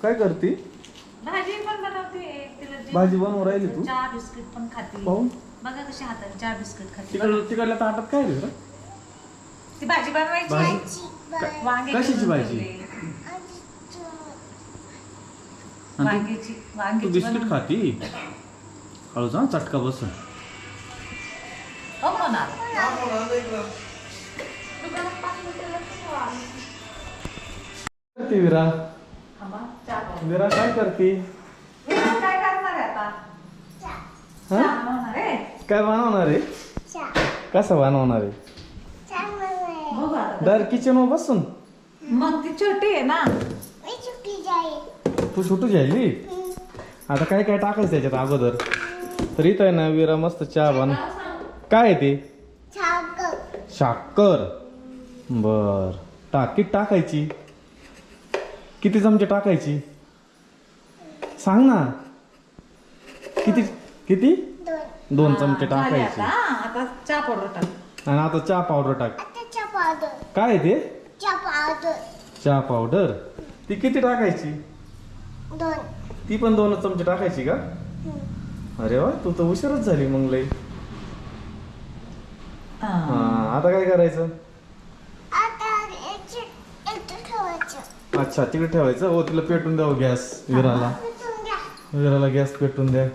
काय करते? भाजी पण बनवते. भाजी बनवून राहिली तू? चहा बिस्किट पण खाते. पाहून बघा कशी हातात चहा बिस्किट खाते. तिकडल्या ताटात काय रे? ती भाजी बनवायची. वांग्याची कशाची भाजी? वांग्याची. तू वांग्याची बिस्किट खाती? हळू जा, चटका बसून. हो होणार. करते विरा? थांबा, चहा बनव. विरा काय करते? काय करणार आहे आता? हा? चहा बनवणार आहे? काय बनवणार आहे? कसं बनवणार आहे? बघू आता. दर किचन वर बसून मग ती छोटी आहे ना. तू सुटू जायली. आता काय काय टाकायचं त्याच्यात अगोदर? तर इथं आहे ना विरा मस्त चहा बन. काय आहे ते? साखर. बर किती टाकायची? किती चमचे टाकायची सांग ना. किती किती? 2 चमचे झाली टाकायची. आता चहा पावडर टाक. आणि आता चहा पावडर टाक. काय आहे ते? चहा पावडर. ती किती टाकायची? ती पण 2 चमचे टाकायची का? अरे वा, तू तर हुशारच झाली मग लई. आता काय करायचं? अच्छा तिकडे ठेवायचं. हो तिला पेटून द्यावं गॅस. विराला गॅस पेटून द्या.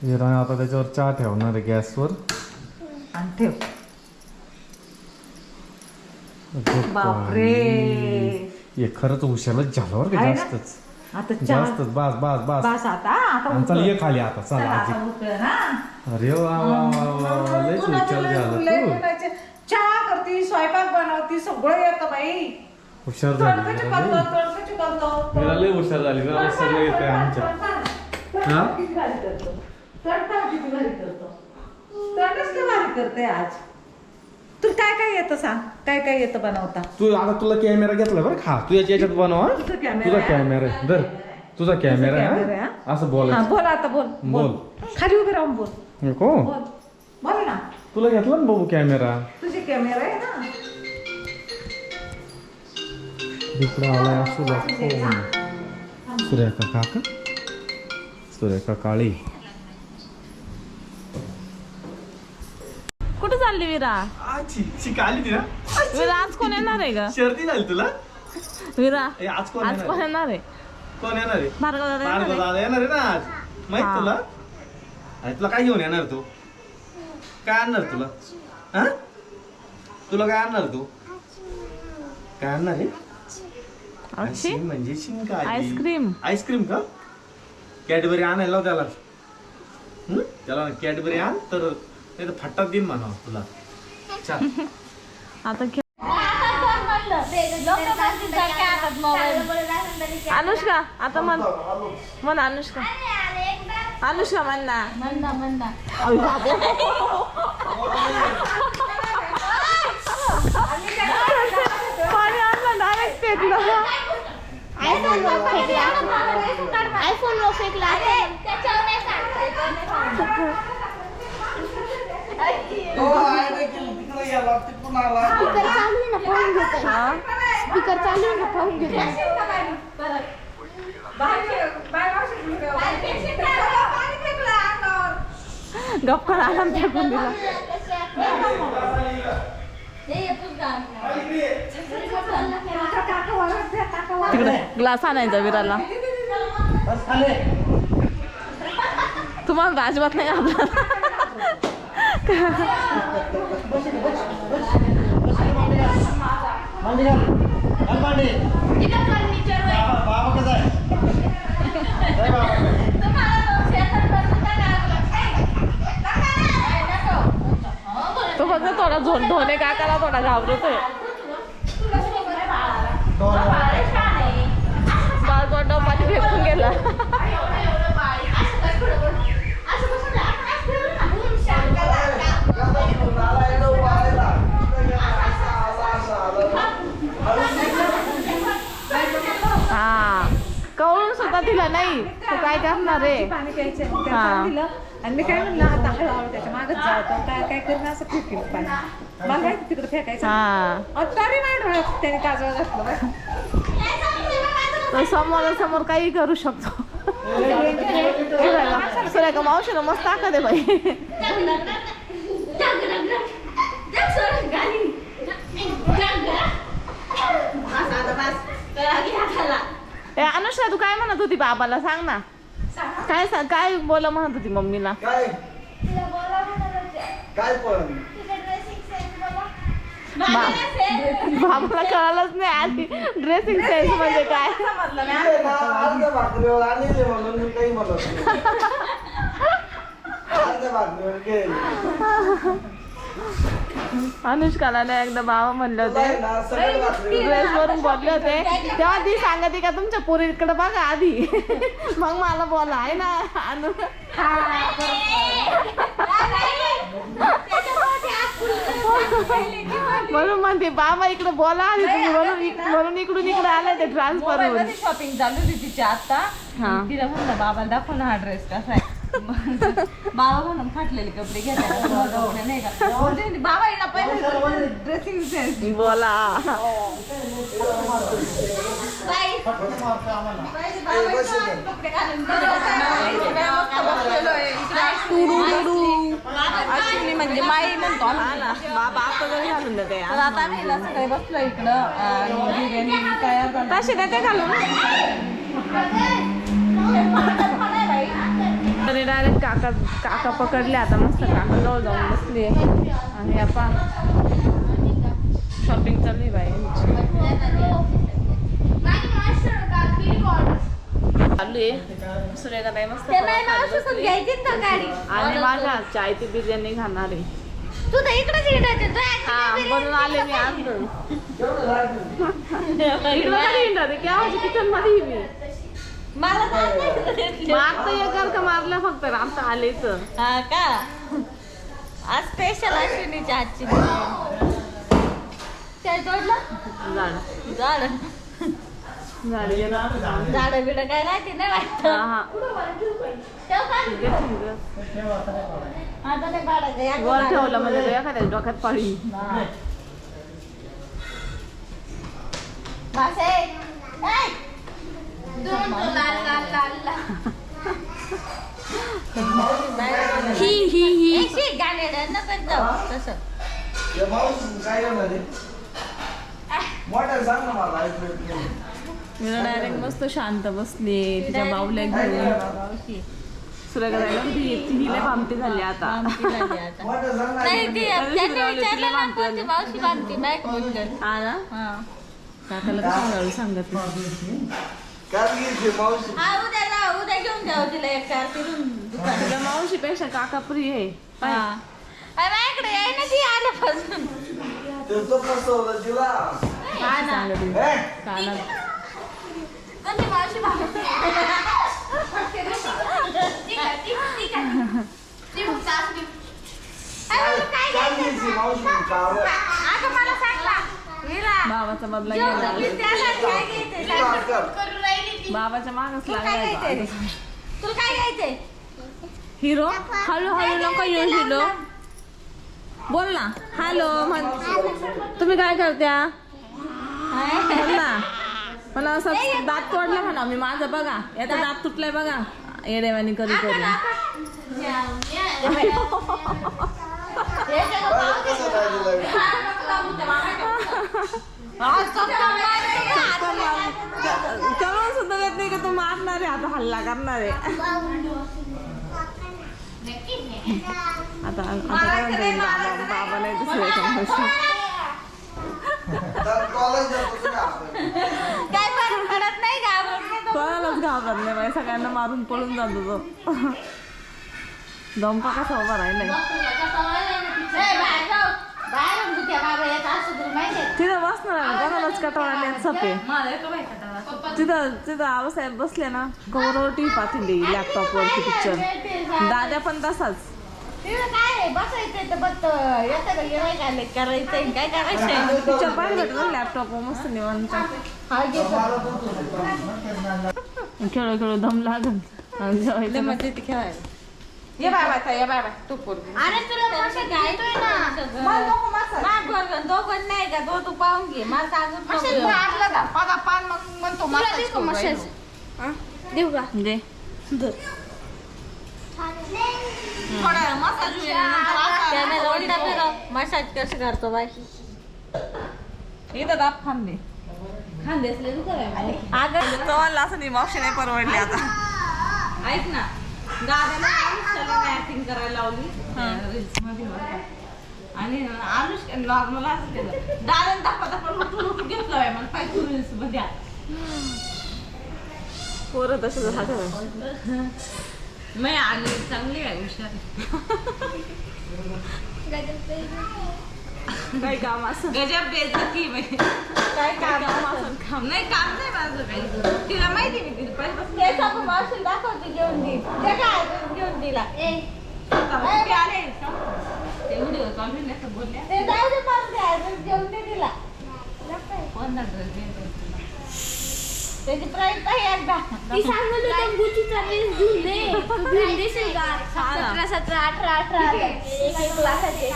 विरा आता त्याच्यावर चहा ठेवणार आहे गॅसवर. आणि ठेव. बापरे, हे खरंच हुशारच झालं बरं का. आहे ना? जास्तच आता चहा जास्तच. बास बास बास. बस आता आणि चल ये खाली आता. चल चला, आजी. आता उकळ ना. अरे वा वा वा वा, लयच हुशार झालं तू. चहा करती, स्वयंपाक बनवती, सगळं येतं बाई. हुशार झाली तडकाची विरा करतो, लय. तडकाची करतो. विरा लय हुशार झाली. विराला सगळं येतंय आमच्या. हा? तडका किती भारी करतो. तडका किती भारी करतो. तडकाच किती भारी करते आज. तू काय काय येतं सांग. काय काय येतं बनवता? तू आता तुला कॅमेरा घेतला बरं खा. तू याच्यात बनव हा. तुझा कॅमेरा तुझा आहे? कॅमेरा आहे. धर तुझा कॅमेरा कॅमेरा आहे आहे, हा? असं हा, बोलायचं. बोल आता बोल. बोल. खाली उभे राहून बोल. नको. बोल बोल ना. तुला घेतला ना बाबू कॅमेरा. तुझे कॅमेरा आहे ना. इकडे आलाय असू सुरेखा काका. सुरेखा काळी. कुठे चालली विरा? आली ती ना. विरा आज कोण येणार आहे ग? शर्दी झाली तुला. विरा आज कोण आज कोण येणार आहे? कोण येणार आहे? भार्गव दादा येणार आहे? दादा येणार आहे ना आज. माहित हा. तुला? आणि तुला काय घेऊन येणार तू? काय आणणार तुला? हा? तुला काय आणणार तू? काय आणणार आहे? आमची म्हणजे शिंका. आईस्क्रीम. आईस्क्रीम का? कॅडबरी आणायला लाव त्याला. त्याला कॅडबरी आण तर नाही तर फट्टा देईन म्हणा तुला. छान. आता अनुष्का आता म्हण अनुष्का. अनुष्का म्हण ना. पाणी आणलं डायरेक्ट फेकलं. आयफोन वर फेकला. स्पीकर चालू आहे ना, पाहून घेत. स्पीकर चालू आहे ना, पाहून घेत. गप्पा आला फेकून दिला. तिकडे ग्लास आणायचा विराला. तुम्हाला अजिबात नाही आपला. तो फक्त थोडा धोने काकाला थोडा घाबरतोय. बाळगोंडा पाणी फेकून गेला. हा कळून सुद्धा तिला नाही. तू काय करणार रे? पाणी प्यायचं. हा. दिलं आणि मी काय म्हणलं आता हळूहळू त्याच्या मागच जावं काय काय करणं असं फेकेल पाणी मला माहिती तिकडे फेकायचं हा तरी माझ्या डोळ्यात त्याने काजळ घातलं बघ. तो समोरासमोर काही करू शकतो. सुरेखा मावशीनं मस्त टाका दे बाई. ए अनुष्का तू काय म्हणत होती बाबाला सांग ना. काय बोला म्हणत होती मम्मीला. काय पण बाबाला कळालंच नाही आधी ड्रेसिंग सेन्स म्हणजे काय. अर्ध्या भाकरीवर आणले म्हणून मी काही म्हणत अर्ध्या भाकरीवर गेले. अनुष्काला ना एकदा बाबा म्हणले होते सगळ्या भाकरीवर ड्रेस वरून बोलले होते तेव्हा ती सांगते का तुमच्या पोरीकडे बघा आधी मग मला बोला आहे ना. अनु म्हणून म्हणते बाबा इकडे बोला आधी तुम्ही म्हणून इकडून इकडे आले ते ट्रान्सफर होऊन. शॉपिंग चालू होती तिची आता तिला म्हणलं बाबाला दाखव ना हा ड्रेस कसा आहे. बाबा म्हणून फाटलेले कपडे घ्यायचे नाही का बाबा येणार पहिले ड्रेसिंग सेन्स बोला. अश्विनी म्हणजे माई म्हणतो बाबा आता जरी घालून देते तर आता आम्ही ना सकाळी बसलो इकडं बिर्याणी तयार झाली. तशी देते घालून तरी डायरेक्ट काका पकडले आता मस्त काका जवळ जाऊन बसली आणि आपण शॉपिंग चालली बाई चालू आहे. सुरेखाताई मस्त आणि माझ्या चाय ती बिर्याणी खाणार आहे. तू तर इकडेच हा बनून आले मी आज इकडे किचन मध्ये मी मला मारता एकर का मारलं फक्त आता आलेच हा का आज स्पेशल अश्विनीच्या हातची काय तोडलं झाड झाड बिड काय राहते नाही वाटत आता ते काढायचं वर ठेवलं म्हणजे एखाद्या डोक्यात पाळी. या मावशी काय करणार आहे? मोठ्या सांग ना मला ऐकू येत नाही. मी डायरेक्ट मस्त शांत बसली तिच्या बाऊल्या घेऊन. सुरेखाताईला हिला भामटी झाली आता. मोठ्या सांग ना. नाही ती त्यांनी विचारलं ना कोणती मावशी बांधते बॅग हा ना काकाला कसं हळू सांगत नाही. काय घेते मावशी? हा उद्या घेऊन जाऊ तिला एक कार फिरून तुझ्या मावशीपेक्षा काका प्रिय आहे. माझ्याकडे याय ना ती आल्यापासून तो फसवलं तिला. सांगत हे? कानात कोणती मावशी काय घ्यायची मावशी? कावं. मला सांगला बाबाचा बदला घ्यायला कर. बाबाच्या मागच लागलाय. तुला काय घ्यायचंय हिरो हळूहळू नको येऊ हिरो. बोल ना हॅलो म्हण. तुम्ही काय करत्या बोल ना. मला असं दात तोडला म्हणा मी माझं बघा याचा दात तुटलाय बघा येडेवानी कधी करू. कसं चलून सुद्धा देत नाही का तू मारणार आहे आता हल्ला करणार आहे. आता काय म्हणते बाबा नाही दुसऱ्या काय फरक पडत नाही कोणालाच घाबरत नाही बाई सगळ्यांना मारून पळून जातो तो. दंपा कसा उभा राहिलाय तिथं बसणार आहे कोणालाच कटाळा नाही सपे. तिथं आवासाहेब बसले ना कवर टी पाहतील लॅपटॉप वरती पिक्चर. दादा पण तसाच काय बसायचं करायचंय काय करायचंय पिक्चर पाहिजे भेटत लॅपटॉप मस्त निवांत खेळ खेळ दम लागल मजा येते खेळायला. ये बाय बाय ये बाय बाय तू पोरगी. अरे तुला मसाज येतोय ना. मला नको मसाज. दोघं नाही का तो तू पाहून घे मला सांगून मसाज नको. मारला का? माझा पान मग म्हणतो तुला मसाज देऊ का करू मसाज? राहिलो. हा? देऊ का? दे थोडा मसाज होईल, नंतर असं मसाज कसं करतो बाय इथं दाब खांदे. खांदे असले तू कराय अगं चव्हाणला असं नाही मावशी नाही परवडली आता. ऐक ना दादाला अनुष्काला ऍक्टिंग करायला लावली रील्स मध्ये बरं का. आणि अनुष्का नॉर्मल असं केलं दादाने दाखवता घेतलं आहे मला पाहिजे रील्स मध्ये पोरं तसं झालं मी आली चांगली आहे हुशार. काय काम असं गजब बेइज्जती बाई. काय काम असं काम नाही माझं काही. तिला माहिती मी तिला पहिल्यापासून तेच आपण मावशी दाखवते घेऊन दे ते काय घेऊन दिला ते आले का? ते व्हिडिओ चालू नाही का बोलल्या ते जाऊ दे पाहून द्या घेऊन दे दिला कोणता ड्रेस घ्यायचा तुला? त्याची प्राईस आहे एकदा ती सांगत होती गुचीचा ड्रेस घेऊन दे. तू घेऊन देशील का? 17, 18, 18 एक लाखाचे.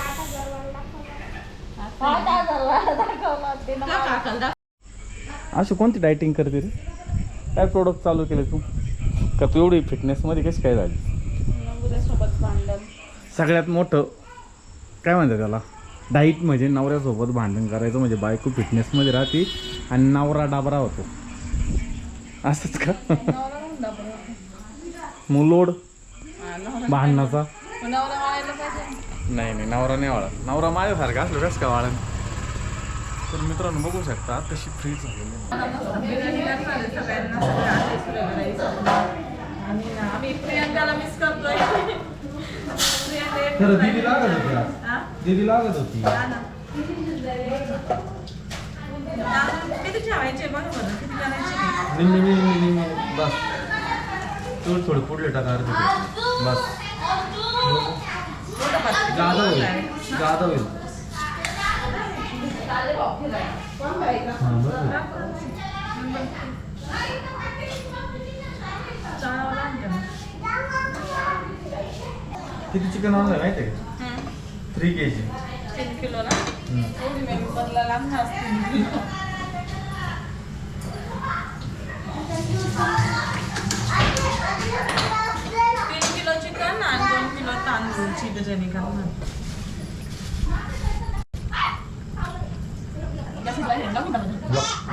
8,000 दाखवला ते का काकल दाखव. अशी कोणती डायटिंग करते रे? काय प्रोडक्ट चालू केले तू? का तू एवढी फिटनेसमध्ये कशी काय झाली? सोबत भांडण सगळ्यात मोठं काय म्हणतात त्याला, डाईट म्हणजे नवऱ्यासोबत भांडण करायचं म्हणजे बायको फिटनेसमध्ये राहते आणि नवरा डाबरा होतो. असंच का? मग लोड भांडणाचा नवरा वाळायला पाहिजे. नाही नाही, नवरा नाही वाळत. नवरा माझ्यासारखा असलो कसं का वाळत? तर मित्रांनो बघू शकता कशी फ्री झालेली आणि आम्ही प्रियंकाला मिस करतोय. खरं दीदी लागत होती आज. दीदी लागत होती. किती ठेवायचे बघ बरं किती करायचे. निम्मी बस. थोडे पुढले टाका अर्धे. बस जादा होईल. जादा होईल. हां बरोबर. किती चिकन आणलं माहिती आहे का? 3 kg. 3 किलो ना एवढी मेंबरला लांब असते. 3 किलो चिकन आणि 2 किलो तांदूळची बिर्याणी करणार. ब्लॉक